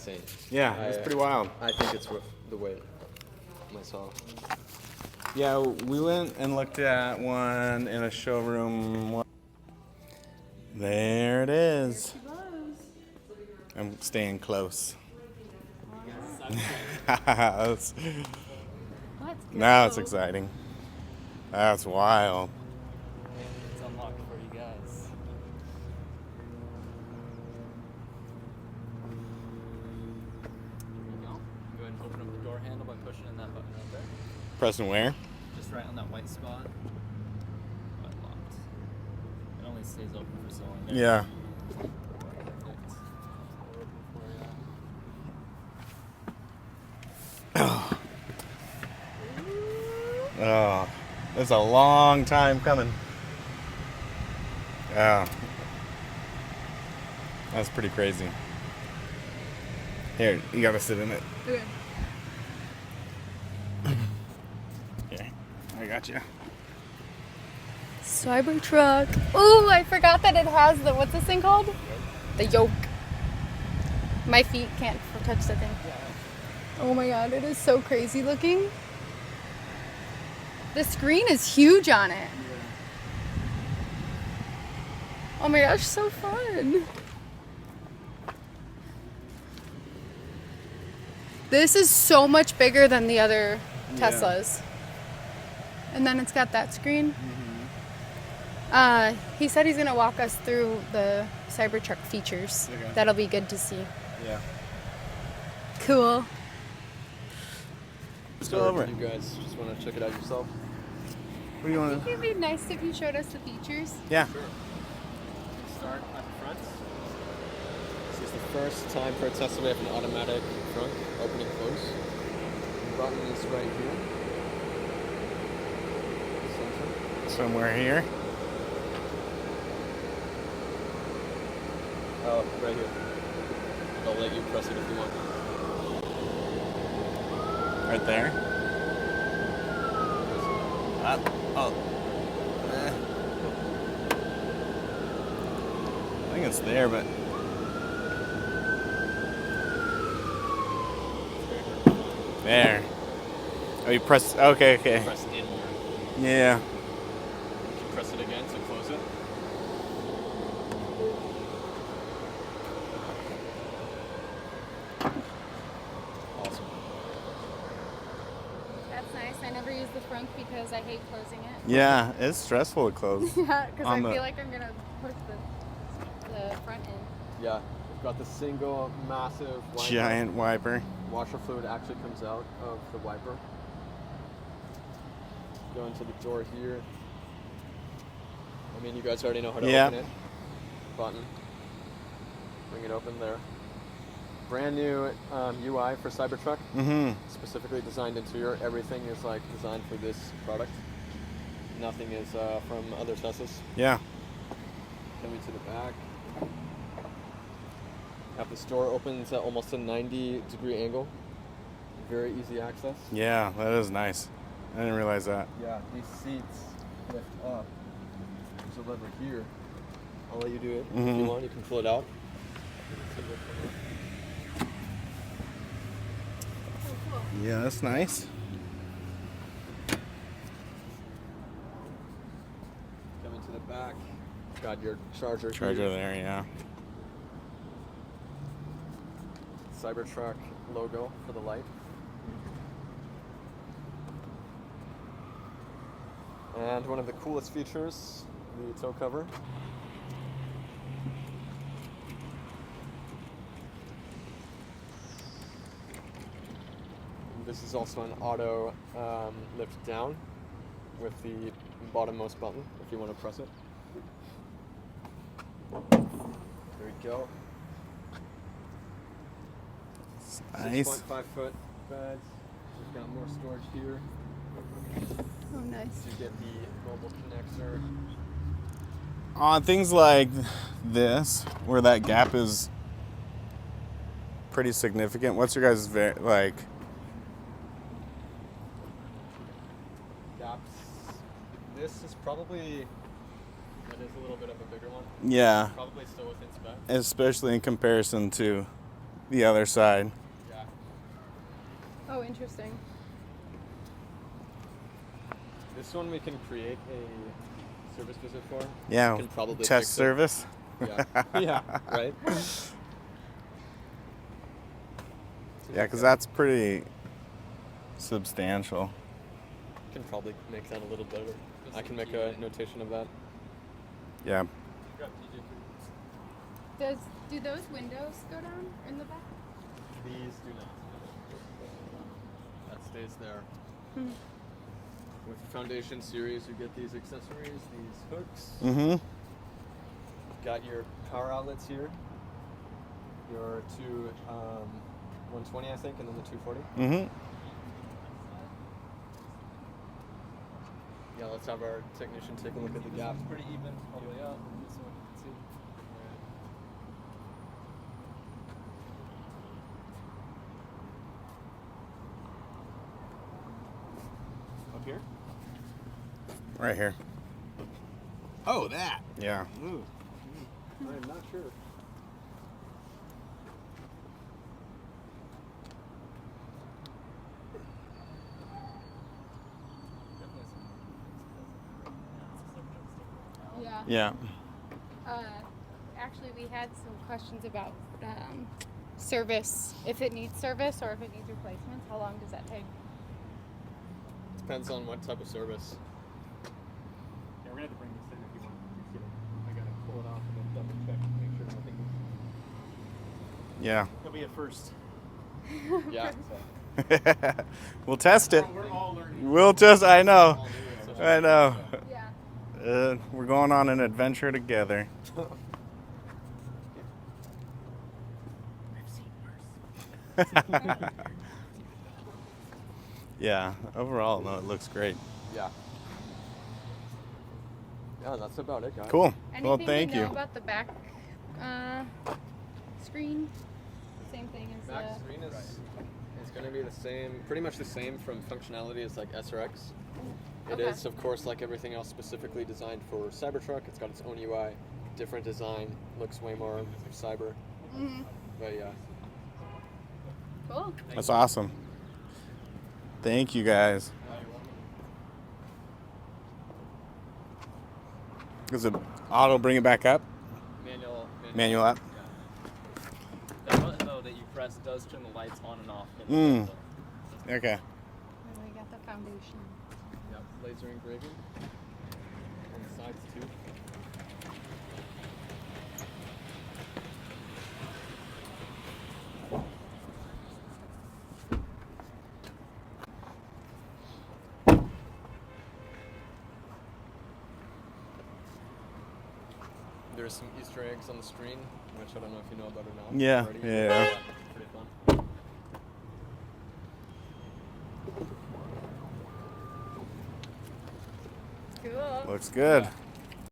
Insane. Yeah, it's pretty wild. I think it's worth the wait myself. Yeah, we went and looked at one in a showroom. There it is. I'm staying close. Let's go. Now it's exciting. That's wild. It's unlocked for you guys. There you go. Go ahead and open up the door handle by pushing in that button right there. Pressing where? Just right on that white spot. Unlocked. It only stays open for so long. There. Yeah. Perfect. We're open for you. Oh, it's a long time coming. Yeah. That's pretty crazy. Here, you gotta sit in it. Okay. Here, I got you. Cybertruck. Oh, I forgot that it has the, what's this thing called? The yoke. My feet can't touch the thing. Oh my god, it is so crazy looking. The screen is huge on it. Oh my gosh, so fun. This is so much bigger than the other Teslas. And then it's got that screen. He said he's gonna walk us through the Cybertruck features. Okay. That'll be good to see. Yeah. Cool. Let's go over it. You guys just want to check it out yourself? What do you I want think it'd be nice if you showed us the features. Yeah. Sure. Start at the front. This is the first time for a Tesla we have an automatic trunk, open and close. The button is right here. Center. Somewhere here. Oh, right here. I'll let you press it if you want. Right there. Up. Oh. I think it's there, but. There. Oh, you press. Okay, okay. Press in here. Yeah. You can press it again to close it. Awesome. That's nice. I never use the front because I hate closing it. Yeah, it's stressful to close. Yeah, because I On the- feel like I'm gonna push the front in. Yeah, we've got the single massive wiper. Giant wiper. Washer fluid actually comes out of the wiper. Go into the door here. I mean, you guys already know how to open it. Button. Bring it open there. Brand new UI for Cybertruck. Mm-hmm. Specifically designed interior. Everything is like designed for this product. Nothing is from other Teslas. Yeah. Coming to the back. Have this door opens at almost a 90-degree angle. Very easy access. Yeah, that is nice. I didn't realize that. Yeah, these seats lift up. There's a lever here. I'll let you do it if you want. You can pull it out. Yeah, that's nice. Coming to the back. Got your charger Charger here. there, yeah. Cybertruck logo for the light. And one of the coolest features, the tow cover. This is also an auto lift down with the bottommost button if you want to press it. There we go. Nice. 6.5 foot beds. We've got more storage here Oh, nice. to get the mobile connector. On things like this, where that gap is pretty significant, what's your guys' like? Gaps. This is probably, that is a little bit of a bigger one. Yeah, Probably still within spec. especially in comparison to the other side. Yeah. Oh, interesting. This one we can create a service visit for. Yeah. We can probably fix Test it. service. Yeah. Yeah. Right. Yeah, because that's pretty substantial. Can probably make that a little better. I can make a notation of that. Yeah. Do those windows go down in the back? These do not. That stays there. With the Foundation series, you get these accessories, these hooks. Mm-hmm. Got your power outlets here. Your two 120, I think, and then the 240. Mm-hmm. Yeah, let's have our technician take a look at the gap. Pretty even all the way up. This one you can see. Up here? Right here. Oh, that. Yeah. Ooh. I'm not sure. Yeah. Yeah. Actually, we had some questions about service. If it needs service or if it needs replacements, how long does that take? Depends on what type of service. Yeah, we're gonna have to bring this in if you want to get it. I gotta pull it off and then double check and make sure nothing. Yeah. It'll be a first. Yeah. We'll test it. We're all learning. We'll test. I know. So I know. Yeah. We're going on an adventure together. I've seen worse. Yeah. Overall, no, it looks great. Yeah. Yeah, that's about it, guys. Cool. Anything Well, thank we know you. about the back screen? Same thing as Back the. screen is going to be the same, pretty much the same from functionality as like S or X. It Okay. is, of course, like everything else, specifically designed for Cybertruck. It's got its own UI, different design, looks way more cyber. Mhm. But yeah. Cool. That's awesome. Thank you, guys. Is it auto bring it back up? Manual up? Yeah. That button though that you press does turn the lights on and off. Okay. And we got the foundation. Yep, laser engraving. On the sides too. There's some Easter eggs on the screen, which I don't know if you know about or not. Yeah, already. yeah. Pretty fun. Cool. Looks good. Yeah.